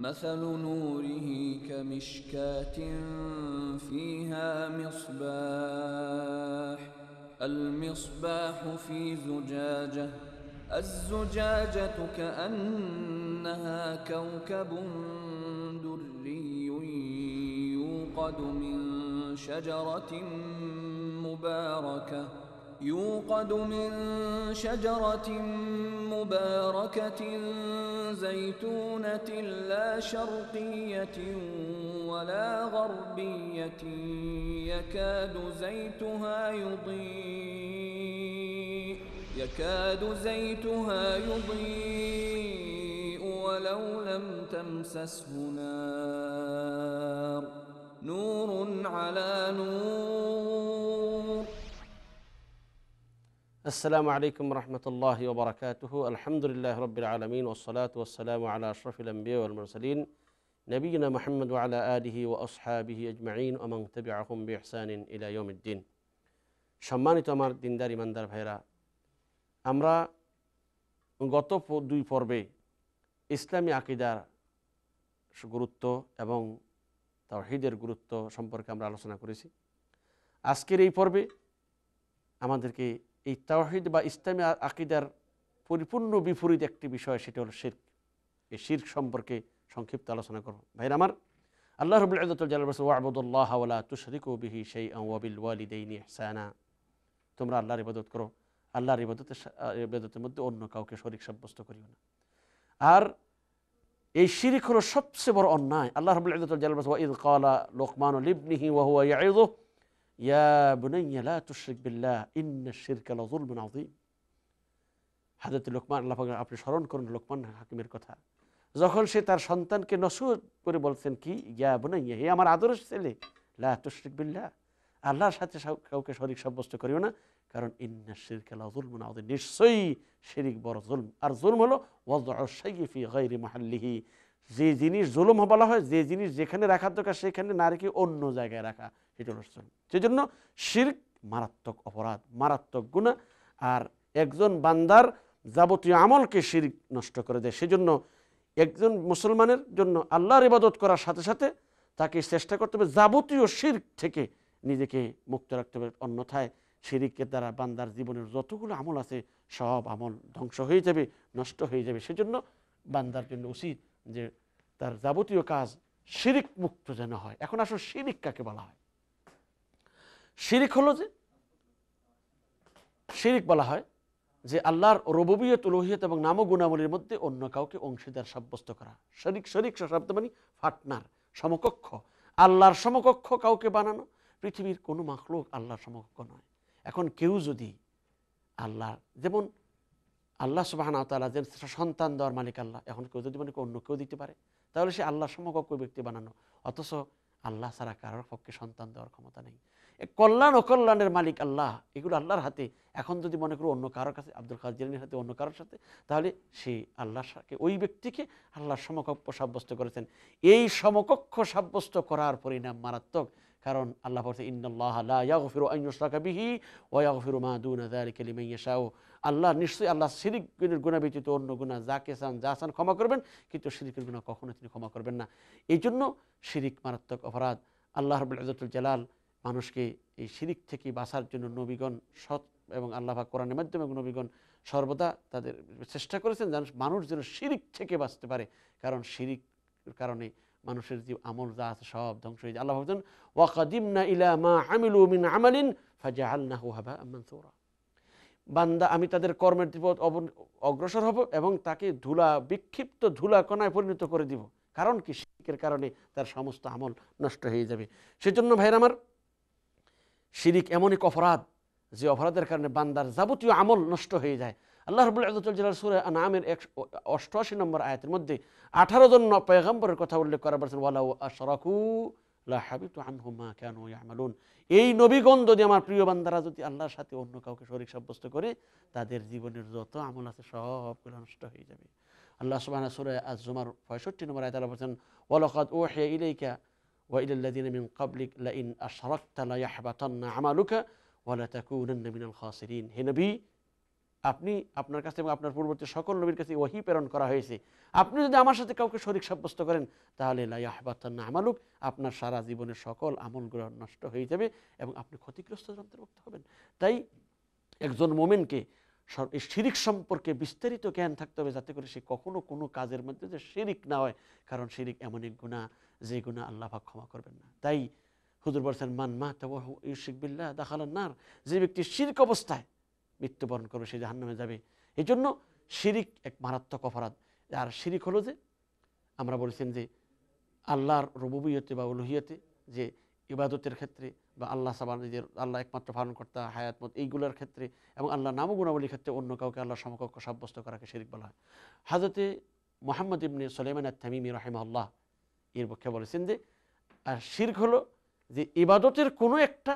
مثل نوره كمشكاة فيها مصباح المصباح في زجاجة الزجاجة كأنها كوكب دري يوقد من شجرة مباركة زيتونة لا شرقية ولا غربية يكاد زيتها يضيء ولو لم تمسسه نار نور على نور. السلام عليكم ورحمة الله وبركاته. الحمد لله رب العالمين والصلاة والسلام على أشرف الأنبياء والمرسلين نبينا محمد وعلى آله وأصحابه أجمعين ومن تبعهم بإحسان إلى يوم الدين. সম্মানিত আমার দিনদার ইমানদার ভাইরা, আমরা গত দুই পর্বে ইসলামী আকীদার গুরুত্ব এবং তাওহীদের গুরুত্ব সম্পর্কে আমরা আলোচনা করেছি। আজকের এই পর্বে আমাদেরকে এই তাওহীদ বা ইসলামী আকীদার পরিপূর্ণ বিপরীত একটি বিষয়, সেটা হলো শিরক। এই শিরক সম্পর্কে সংক্ষিপ্ত আলোচনা করব। ভাইরা আমার, আল্লাহ রাব্বুল ইজ্জত ওয়াল জালাল বলেছেন ওয়া'বুদুল্লাহা ওয়া লা তুশরিকু বিহি শাইআন ওয়া বিল ওয়ালিদাইনি ইহসানা। তোমরা আল্লাহর ইবাদত করো, আল্লাহর ইবাদতের মধ্যে অন্য কাউকে শরীক সাব্যস্ত করিও না। আর এই শিরক হলো সবচেয়ে বড় অন্যায়। আল্লাহ রাব্বুল ইজ্জত ওয়াল জালাল বলেছেন ওয়া ইয ক্বালা লুকমানু লিবনিহি ওয়া হুয়া ইয়াইযুহু ইয়া বুনাইয়া লা তুশরিক বিল্লাহ ইন্নাশ শিরকা লাযুলমুন আযীম। হযরত লোকমান, আল্লাহ পাক আপনি স্মরণ করুন লোকমান হাকিমের কথা, যখন সে তার সন্তানকে নসিহত করে বলছেন কি, ইয়া বুনাইয়া, হে আমার আদরের ছেলে, লা তুশরিক বিল্লাহ, আল্লাহর সাথে কাউকে শরীক সাব্যস্ত করিও না, কারণ ইন্নাশ শিরকা লাযুলমুন আযীম, নিশ্চয়ই শিরক বড় জুলম। আর জুলম হলো ওয়াযউ শাইয়্যি ফি গায়রি মাহাল্লিহি, যে জিনিস জুলুম বলা হয়, যে জিনিস যেখানে রাখার দরকার সেখানে না রেখে অন্য জায়গায় রাখা, এটা হলো জুলম। সেজন্য শিরক মারাত্মক অপরাধ, মারাত্মক গুনাহ। আর একজন বান্দার যাবতীয় আমলকে শিরক নষ্ট করে দেয়। সেজন্য একজন মুসলমানের জন্য আল্লাহর ইবাদত করার সাথে সাথে তাকে চেষ্টা করতে হবে যাবতীয় শিরক থেকে নিজেকে মুক্ত রাখতে হবে। অন্যথায় শিরকের দ্বারা বান্দার জীবনের যতগুলো আমল আছে সব আমল ধ্বংস হয়ে যাবে, নষ্ট হয়ে যাবে। সেজন্য বান্দার জন্য উচিত যে তার যাবতীয় কাজ শিরক মুক্ত যেন হয়। এখন আসলে শিরক কাকে বলা হয়? শিরক হলো যে, শিরক বলা হয় যে আল্লাহর রুবুবিয়ত, উলুহিয়ত এবং নাম ও গুণাবলীর মধ্যে অন্য কাউকে অংশীদার সাব্যস্ত করা। শরীক শব্দ মানে পার্টনার, সমকক্ষ। আল্লাহর সমকক্ষ কাউকে বানানো। পৃথিবীর কোনো মাখলুক আল্লাহর সমকক্ষ নয়। এখন কেউ যদি আল্লাহ, যেমন আল্লাহ সুবহানাহু ওয়া তাআলা যে সন্তান দেওয়ার মালিক আল্লাহ, এখন কেউ যদি মানে অন্য কেউ দিতে পারে, তাহলে সে আল্লাহর সমকক্ষ ব্যক্তি বানানো। অথচ আল্লাহ ছাড়া কারোর পক্ষে সন্তান দেওয়ার ক্ষমতা নেই। কল্যাণ অকল্যাণের মালিক আল্লাহ, এগুলো আল্লাহর হাতে। এখন যদি মনে করো অন্য কারোর কাছে, আব্দুল কাদের জিলানীর হাতে, অন্য কারোর সাথে, তাহলে সে আল্লাহর সাথে ওই ব্যক্তিকে আল্লাহর সমকক্ষ সাব্যস্ত করেছেন। এই সমকক্ষ সাব্যস্ত করার পরিণাম মারাত্মক। কারণ আল্লাহ বলছে ইন্নাল্লাহা লা ইয়াগফিরু আন ইউশরাকা বিহি ওয়া ইয়াগফিরু মা দুনা যালিকা লিমান ইয়াশাউ। আল্লাহ নিশ্চয়ই, আল্লাহ শিরকের গুনাহ ব্যতীত অন্য গুনাহ যাকে চান যা চান ক্ষমা করবেন, কিন্তু শিরকের গুনাহ কখনো তিনি ক্ষমা করবেন না। এই জন্য শিরক মারাত্মক অপরাধ। আল্লাহ রাব্বুল ইজ্জতুল জালাল মানুষকে এই শিরক থেকে বাঁচার জন্য নবীগণ সৎ এবং আল্লাহ পাক কোরআনের মাধ্যমে নবীগণ সর্বদা তাদের চেষ্টা করেছেন যেন মানুষ যেন শিরক থেকে বাঁচতে পারে। কারণ শিরকের কারণে মানুষের যে আমল যা আছে সব ধ্বংস হয়ে যায়। আল্লাহ বলেন ওয়া কাদিমনা ইলা মা আমিলু মিন আমালিন ফাজআলনাহু হাবাআন মানসুরা। বান্দা, আমি তাদের কর্মের দিকে অগ্রসর হব এবং তাকে বিক্ষিপ্ত ধুলা কণায় পরিণত করে দিব। কারণ কি? শিরকের কারণে তার সমস্ত আমল নষ্ট হয়ে যাবে। সেজন্য ভাইরা আমার, শিরক এমন এক অপরাধ যে অপরাধের কারণে বান্দার যাবতীয় আমল নষ্ট হয়ে যায়। আল্লাহ রাব্বুল ইজ্জত ওয়াল জালাল সূরা আনআমের 188 নম্বর আয়াতের মধ্যে 18 জন পয়গম্বরের কথা উল্লেখ করা বলেছেন ওয়ালাউ আশরাকু লা হাবিতু আনহুম মা কানু ইয়ামালুন। এই নবীগণ যদি, আমার প্রিয় বান্দারা যদি আল্লাহর সাথে অন্য কাউকে শরীক সাব্যস্ত করে, তাদের জীবনের যত আমল আছে সবগুলো নষ্ট হয়ে যাবে। আল্লাহ সুবহানাহু ওয়া তাআলা সূরা আজ-জুমার 65 নম্বর আয়াতে বলেছেন ওয়ালাকাদ উহিয়া ইলাইকা ওয়া ইলাল লাযিনা মিন ক্বাবলিক লা ইন আশরাকতা লা ইয়াহবাতান্না আমালুকা ওয়া লা তাকুনান্না মিনাল খাসিরিন। হে নবী, আপনি আপনার কাছে এবং আপনার পূর্ববর্তী সকল নবীর কাছে ওহী প্রেরণ করা হয়েছে, আপনি যদি আমার সাথে কাউকে শরীক সাব্যস্ত করেন তাহলে লা ইয়াহবাতান্না আমালুক, আপনার সারা জীবনের সকল আমলগুলো নষ্ট হয়ে যাবে এবং আপনি ক্ষতিগ্রস্ত অন্তর্ভুক্ত হবেন। তাই একজন মুমিনকে এই শিরিক সম্পর্কে বিস্তারিত জ্ঞান থাকতে হবে, যাতে করে সে কখনো কোনো কাজের মধ্যে যে শিরিক না হয়, কারণ শিরিক এমন এক গুনাহ যে গুনাহ আল্লাহ পাক ক্ষমা করবেন না। তাই হুজুর বলেছেন, মান মাতা ওয়া হুয়া ইউশরিক বিল্লাহ দাখালান নার, যে ব্যক্তি শিরক অবস্থায় মৃত্যুবরণ করবে সে জাহান্নামে যাবে। এই জন্য শিরিক এক মারাত্মক অপরাধ। আর শিরিক হলো যে, আমরা বলেছেন যে আল্লাহর রুবুবিয়তে বা উলুহিয়তে, যে ইবাদতের ক্ষেত্রে বা আল্লাহ সাবান যে আল্লাহ একমাত্র পালনকর্তা, হায়াত মত, এইগুলোর ক্ষেত্রে এবং আল্লাহ নাম ও গুণাবলীর ক্ষেত্রে অন্য কাউকে আল্লাহ সমকক্ষ সাব্যস্ত করাকে শিরিক বলা হয়। হযরতে মুহাম্মদ ইবনে সুলাইমান আত-তামিমি রাহিমাহুল্লাহ এর পক্ষে বলেছেন যে, আর শিরক হলো যে ইবাদতের কোনো একটা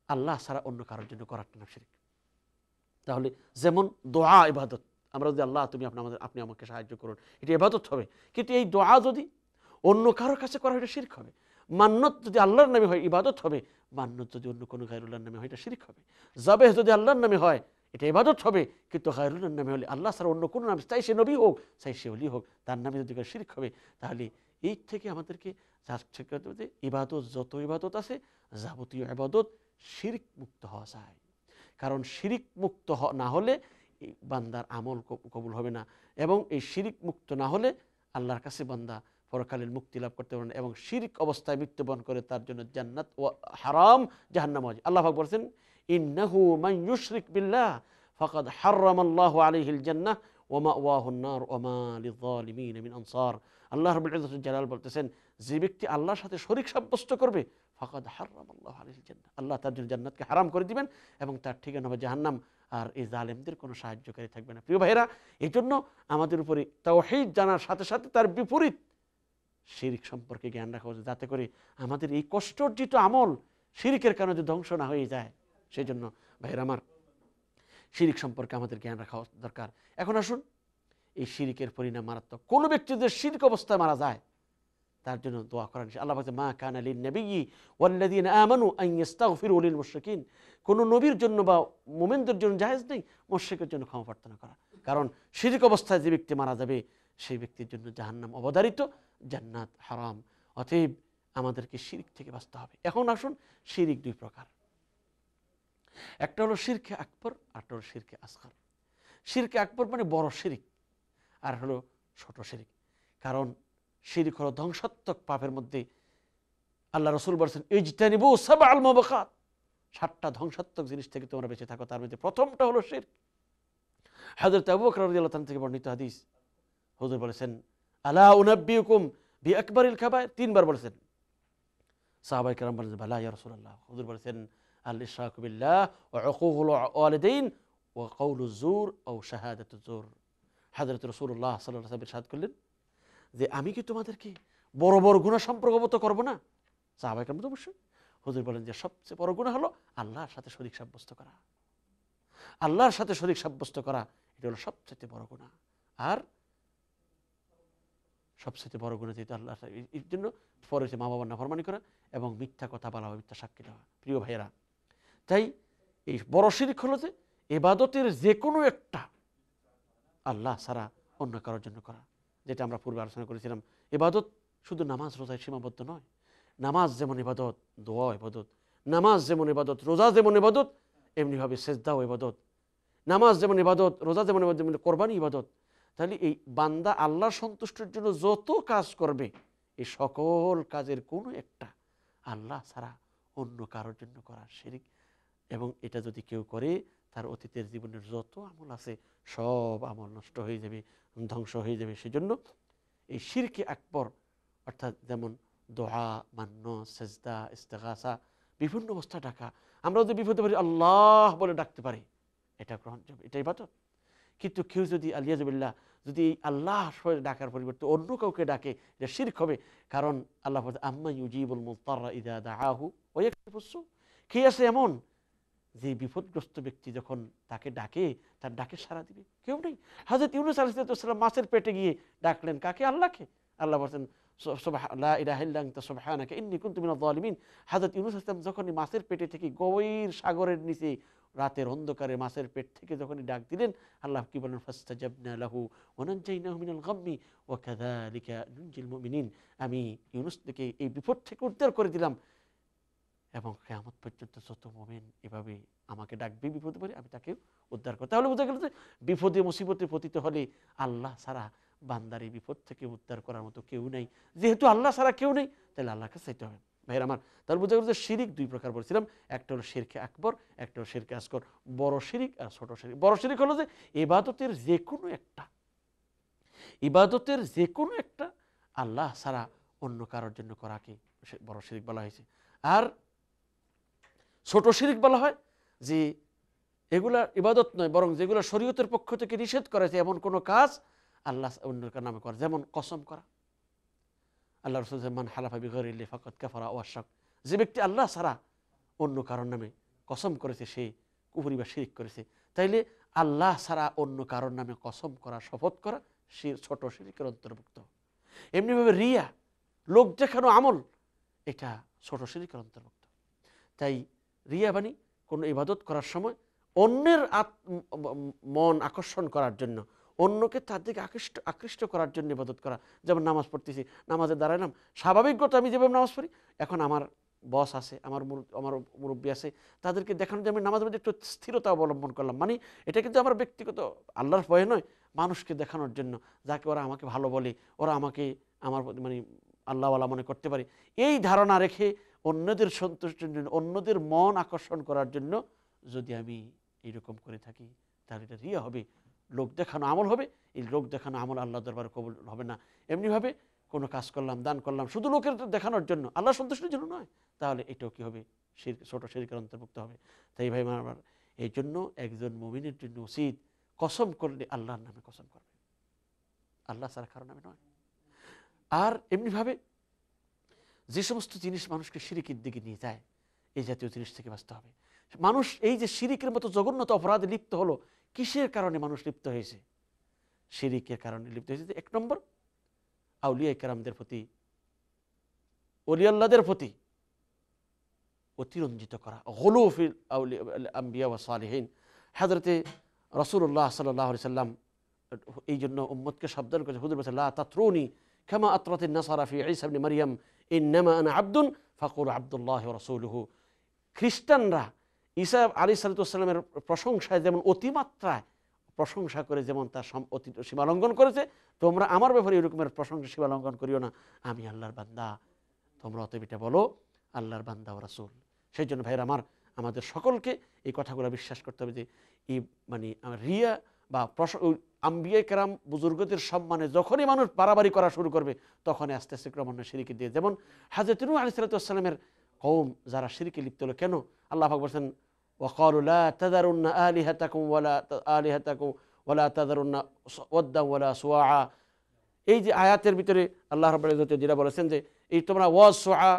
আল্লাহ ছাড়া অন্য কারোর জন্য করার নাম শিরক। তাহলে যেমন দোয়া ইবাদত, আমরা যদি আল্লাহ তুমি আপনি আমাকে সাহায্য করুন, এটা ইবাদত হবে, কিন্তু এই দোয়া যদি অন্য কারোর কাছে করা হয় এটা শিরক হবে। মান্নত যদি আল্লাহর নামে হয় ইবাদত হবে, মান্নত যদি অন্য কোনো গায়রুল্লাহর নামে হয় এটা শিরক হবে। জাবেহ যদি আল্লাহর নামে হয় এটা ইবাদত হবে, কিন্তু গায়রুল্লাহর নামে হলে, আল্লাহ ছাড়া অন্য কোনো নাম, চাই সে নবী হোক চাই সে ওলি হোক, তার নামে যদি শিরক হবে। তাহলে এই থেকে আমাদেরকে ইবাদত, যত ইবাদত আছে যাবতীয় ইবাদত শিরক মুক্ত হওয়া যায়। কারণ শিরিক মুক্ত না হলে এই বান্দার আমল কবুল হবে না, এবং এই শিরিক মুক্ত না হলে আল্লাহর কাছে বান্দা পরকালীন মুক্তি লাভ করতে পারে না, এবং শিরিক অবস্থায় মৃত্যুবরণ করে তার জন্য জান্নাত ও হারাম, জাহান্নাম ওয়াজিব। আল্লাহ পাক বলেছেন, ইন্নাহু মান ইউশরিক বিল্লাহ ফাকাদ হারামাল্লাহু আলাইহিল জান্নাহ ওয়া মাওয়াহুন নার ওয়া মা লিয-যালিমিন মিন আনসার। আল্লাহ রাব্বুল ইজ্জতুল জালাল বলতেছেন, যে ব্যক্তি আল্লাহর সাথে শরীক সাব্যস্ত করবে ফাকাদ হারামাল্লাহু আলাইহিল জান্নাহ, আল্লাহ তার জন্য জান্নাতকে হারাম করে দিবেন এবং তার ঠিকানা হবে জাহান্নাম। আর এই জালেমদের কোনো সাহায্যকারী থাকবে না। প্রিয় ভাইরা, এই জন্য আমাদের উপরে তাওহীদ জানার সাথে সাথে তার বিপরীত শিরিক সম্পর্কে জ্ঞান রাখা উচিত, যাতে করে আমাদের এই কষ্ট অর্জিত আমল শিরিকের কারণে ধ্বংস না হয়ে যায়। সেই জন্য ভাইরা আমার, শিরিক সম্পর্কে আমাদের জ্ঞান রাখা দরকার। এখন আসুন, এই শিরিকের পরিণাম মারাত্মক। কোন ব্যক্তি যদি শিরিক অবস্থায় মারা যায় তার জন্য দোয়া করেন। আল্লাহ বলেন, মা কানা লিন-নাবিয়্যি ওয়াল্লাযীনা আমানু আন ইস্তাগফিরু লিল-মুশরিকিন, কোন নবীর জন্য বা মুমিনদের জন্য জায়েজ নেই মুশরিকের জন্য ক্ষমা প্রার্থনা করা। কারণ শিরিক অবস্থায় যে ব্যক্তি মারা যাবে সেই ব্যক্তির জন্য জাহান্নাম অবধারিত, জান্নাত হারাম। অতএব আমাদেরকে শিরিক থেকে বাঁচতে হবে। এখন আসুন, শিরিক দুই প্রকার, একটা হলো শিরকে আকবর, আরেকটা হলো শিরকে আসগর। শিরকে আকবর মানে বড় শিরিক, আর হলো ছোট শিরিক। কারণ শিরিক হলো ধ্বংসাত্মক পাপের মধ্যে। আল্লাহ রাসূল বলেছেন, ইজতানিবু সাবআল মুবিকাত, 7টা ধ্বংসাত্মক জিনিস থেকে তোমরা বেঁচে থাকো। তার মধ্যে প্রথমটা হলো শিরক। হযরত আবু বকর রাদিয়াল্লাহু তাআলা থেকে বর্ণিত হাদিস, হুজুর বলেছেন, আলা উনাব্বিউকুম বিআকবারিল কাবায়ের, 3বার বলেছেন। সাহাবায়ে কেরাম বলেন, বালা ইয়া রাসূলুল্লাহ। হুজুর বলেছেন, আল ইশরাকু বিল্লাহ ওয়া উকুকুল ওয়ালিদাইন ওয়া কাউলুজ জুর আও শাহাদাতুজ জুর। হযরত রাসূলুল্লাহ সাল্লাল্লাহু আলাইহি ওয়াসাল্লাম ইরশাদ করলেন যে, আমি কি তোমাদেরকে বড় বড় গুনাহ সম্পর্কে অবগত করব না? সাহাবায়ে কেরাম তো অবশ্যই। হুজুর বলেন যে সবচেয়ে বড় গুনাহ হলো আল্লাহর সাথে শরীক সাব্যস্ত করা। আল্লাহর সাথে শরীক সাব্যস্ত করা, এটা হলো সবচেয়ে বড় গুনাহ। আর সবচেয়ে বড় গুনাহ যেটা আল্লাহ, এর জন্য পরে মা বাবার নাফরমানি করা এবং মিথ্যা কথা বলা, মিথ্যা সাক্ষী দেওয়া। প্রিয় ভাইয়েরা, তাই এই বড় শিরক হলো যে ইবাদতের যে কোনো একটা আল্লাহ ছাড়া অন্য কারোর জন্য করা। যেটা আমরা পূর্বে আলোচনা করেছিলাম, ইবাদত শুধু নামাজ রোজায় সীমাবদ্ধ নয়। নামাজ যেমন ইবাদত, দোয়া ইবাদত। নামাজ যেমন ইবাদত, রোজা যেমন ইবাদত, এমনিভাবে সেজদাও ইবাদত। নামাজ যেমন ইবাদত, রোজা যেমন ইবাদত, যেমন কোরবানি ইবাদত। তাহলে এই বান্দা আল্লাহর সন্তুষ্টির জন্য যত কাজ করবে, এই সকল কাজের কোনো একটা আল্লাহ ছাড়া অন্য কারোর জন্য করা শিরক। এবং এটা যদি কেউ করে, তার অতীতের জীবনের যত আমল আছে সব আমল নষ্ট হয়ে যাবে, ধ্বংস হয়ে যাবে। সেজন্য এই শিরকে আকবর, অর্থাৎ যেমন দোয়া, মান্য, সেজদা, ইস্তেগাসা, বিভিন্ন অবস্থা ডাকা। আমরা যদি বিপদে পড়ি আল্লাহ বলে ডাকতে পারি, এটা গ্রহণযোগ্য, এটা ইবাদত। কিন্তু কেউ যদি আলিয়াযুবিল্লাহ যদি আল্লাহ ডাকার পরিবর্তে অন্য কাউকে ডাকে, এটা শিরক হবে। কারণ আল্লাহ বলেন, আম্মা ইউজিবুল মুত্তাররা ইযা দাআহু ওয়া ইয়াকশিফুস সু, কে আছে এমন যে বিপদগ্রস্ত ব্যক্তি যখন তাকে ডাকে তার ডাকে সাড়া দিবে? কেউ নেই। হযরত ইউনূস আলাইহিস সালাম মাছের পেটে গিয়ে ডাকলেন কাকে? আল্লাহকে। আল্লাহ বলেন, লা ইলাহা ইল্লা আনতা সুবহানাকা ইন্নী কুনতু মিনাজ জালিমিন। হযরত ইউনূস আলাইহিস সালাম যখন মাছের পেটে থেকে গভীর সাগরের নিচে রাতের অন্ধকারে মাছের পেট থেকে যখনই ডাক দিলেন, আল্লাহ কি বলেন, ফাস্তাজাবনা লাহু ওয়া নাজাইনাহু মিনাল গাম্মি ওয়া কাযালিকা নুনজিল মুমিনিন। আমি ইউনূসকে এই বিপদ থেকে উদ্ধার করে দিলাম, এবং কিয়ামত পর্যন্ত যত মুমিন এভাবে আমাকে ডাকবে বিপদে পড়ে, আমি তাকে উদ্ধার করি। তাহলে বোঝা গেল যে বিপদে মুসিবতে পতিত হলে আল্লাহ ছাড়া বান্দার এই বিপদ থেকে উদ্ধার করার মতো কেউ নেই। যেহেতু আল্লাহ ছাড়া কেউ নেই, তাহলে আল্লাহকে চাইতে হবে। ভাইয়ের আমার, তাহলে বোঝা গেল যে শিরিক দুই প্রকার বলছিলাম, একটা হলো শিরকে আকবর, একটা হলো শিরকে আসগর। বড় শিরিক আর ছোট শিরিক। বড় শিরিক হলো যে ইবাদতের যে কোনো একটা আল্লাহ ছাড়া অন্য কারোর জন্য করাকে বড় শিরিক বলা হয়েছে। আর ছোট শিরিক বলা হয় যে এগুলা ইবাদত নয়, বরং যেগুলো শরীয়তের পক্ষ থেকে নিষেধ করেছে এমন কোনো কাজ আল্লাহ অন্যের নামে করে। যেমন কসম করা। আল্লাহ রাসূল মান হালাফা বিগাইরিল্লাহি ফাকাদ কাফারা ওয়া আশরাক। যে ব্যক্তি আল্লাহ ছাড়া অন্য কারোর নামে কসম করেছে সে কুফরি বা শিরিক করেছে। তাইলে আল্লাহ ছাড়া অন্য কারোর নামে কসম করা, শপথ করা ছোট শিরিকের অন্তর্ভুক্ত। এমনিভাবে রিয়া, লোক দেখানো আমল, এটা ছোট শিরিকের অন্তর্ভুক্ত। তাই রিয়া বানি কোনো ইবাদত করার সময় অন্যের মন আকর্ষণ করার জন্য, অন্যকে তার দিকে আকৃষ্ট করার জন্য ইবাদত করা। যেমন নামাজ পড়তেছি, নামাজে দাঁড়ালাম, স্বাভাবিকগত আমি যেভাবে নামাজ পড়ি, এখন আমার বস আছে, আমার মুরব্বী আছে, তাদেরকে দেখানোর জন্য আমি নামাজের মধ্যে একটু স্থিরতা অবলম্বন করলাম। মানে এটা কিন্তু আমার ব্যক্তিগত আল্লাহর ভয়ে নয়, মানুষকে দেখানোর জন্য, যাকে ওরা আমাকে ভালো বলে, ওরা আমাকে আমার মানে আল্লাহওয়ালা মনে করতে পারে, এই ধারণা রেখে অন্যদের সন্তুষ্টির জন্য, অন্যদের মন আকর্ষণ করার জন্য যদি আমি এইরকম করে থাকি, তাহলে এটা রিয়া হবে, লোক দেখানো আমল হবে। এই লোক দেখানো আমল আল্লাহ দরবারে কবুল হবে না। এমনিভাবে কোনো কাজ করলাম, দান করলাম শুধু লোকের দেখানোর জন্য, আল্লাহ সন্তুষ্টির জন্য নয়, তাহলে এটাও কি হবে, ছোট শিরকের অন্তর্ভুক্ত হবে। তাই ভাই আমার, এই জন্য একজন মুমিনের জন্য উচিত কসম করলে আল্লাহর নামে কসম করবে, আল্লাহ ছাড়া কারো নামে নয়। আর এমনিভাবে যে সমস্ত জিনিস মানুষকে শিরিকের দিকে নিয়ে যায়, এই জাতীয় জিনিস থেকে বাঁচতে হবে। মানুষ এই যে শিরিকের মতো জঘন্যত অপরাধে লিপ্ত হলো, কিসের কারণে মানুষ লিপ্ত হয়েছে? শিরিকের কারণে লিপ্ত হয়েছে। এক নম্বর, আউলিয়া কেরামদের প্রতি, ওলি আল্লাহদের প্রতি অতিরঞ্জিত করা, গুলু ফিল আম্বিয়া ওয়া সালিহিন। হযরতে রাসূলুল্লাহ সাল্লাল্লাহু আলাইহি সাল্লাম এই জন্য উম্মতকে সাবধান করেছে, হুজুর বলেছেন, লা তাতরুনি কামা আতরাতিন নাসারা ফি ঈসা ইবনে মারইয়াম, ইন্নামা আনা আবদুন ফাকুলু আবদুল্লাহি ওয়া রাসূলুহু। খ্রিস্টানরা ঈসা আলাইহিস সালামের প্রশংসায় যেমন অতিমাত্রায় প্রশংসা করে, যেমন তার সীমালঙ্ঘন করেছে, তোমরা আমার ব্যাপারে এরকমের প্রশংসা সীমালঙ্ঘন করিও না, আমি আল্লাহর বান্দা, তোমরা অতএব এটা বলো আল্লাহর বান্দা ও রাসূল। সেই জন্য ভাইরা আমার, আমাদের সকলকে এই কথাগুলো বিশ্বাস করতে হবে যে এই মানে রিয়া বা আম্বিয়া কেরাম বুজুর্গদের সম্মানে যখনই মানুষ বাড়াবাড়ি করা শুরু করবে, তখনই আস্তে আস্তে ক্রমান্বয়ে শিরকে দিয়ে, যেমন হযরত নূহ আলাইহিস সালামের কওম যারা শিরকে লিপ্ত হলো, কেন আল্লাহ পাক বলেছেন, ওয়াকালু লা তাযারুন্না আলিহাতাকুম ওয়ালা তাযারুন্না ওয়াদ্দা ওয়ালা সুওয়া। এই যে আয়াতের ভিতরে আল্লাহ রাব্বুল ইজ্জত যেটা বলেছেন যে এই তোমরা ওয়াজ সুআ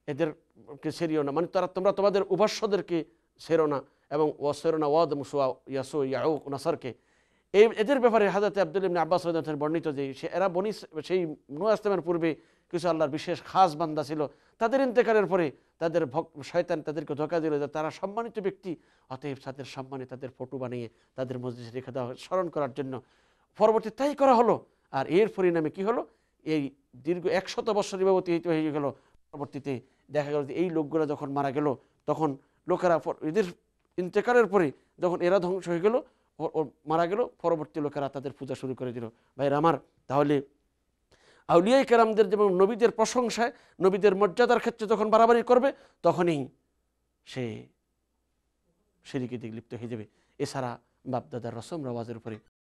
এদেরকে ছেড়িও না, মানে তোমরা তোমাদের উপাস্যদেরকে ছেড়ো না, এবং ওয়াসেরো না ওয়াদ মুসুয়া ইয়াসু ইয়াউক নাসারকে। এদের ব্যাপারে হযরত আব্দুল্লাহ ইবনে আব্বাস রাদিয়াল্লাহু আনহু বর্ণিত যে এরা সেই নূহ আলাইহিস পূর্বে কিছু আল্লাহর বিশেষ খাস বান্দা ছিল, তাদের ইন্তেকালের পরে তাদের শয়তান তাদেরকে ধোঁকা দিল যে তারা সম্মানিত ব্যক্তি, অতএব তাদের সম্মানে তাদের ফটো বানিয়ে তাদের মসজিদে রেখে দেওয়া, স্মরণ করার জন্য। পরবর্তী তাই করা হলো, আর এর পরিণামে কি হলো, এই দীর্ঘ 100 বছর ব্যবতীত হয়ে গেল। পরবর্তীতে দেখা গেল যে এই লোকগুলো যখন মারা গেল, তখন লোকেরা এদের ইন্তেকালের পরে যখন এরা ধ্বংস হয়ে গেল, মারা গেল, পরবর্তী লোকেরা তাদের পূজা শুরু করে দিল। ভাইরা আমার, তাহলে আউলিয়া কেরামদের যেমন নবীদের প্রশংসায়, নবীদের মর্যাদার ক্ষেত্রে যখন বাড়াবাড়ি করবে, তখনই সে শিরকের দিকে লিপ্ত হয়ে যাবে। এছাড়া বাপদাদার রসম রেওয়াজের উপরে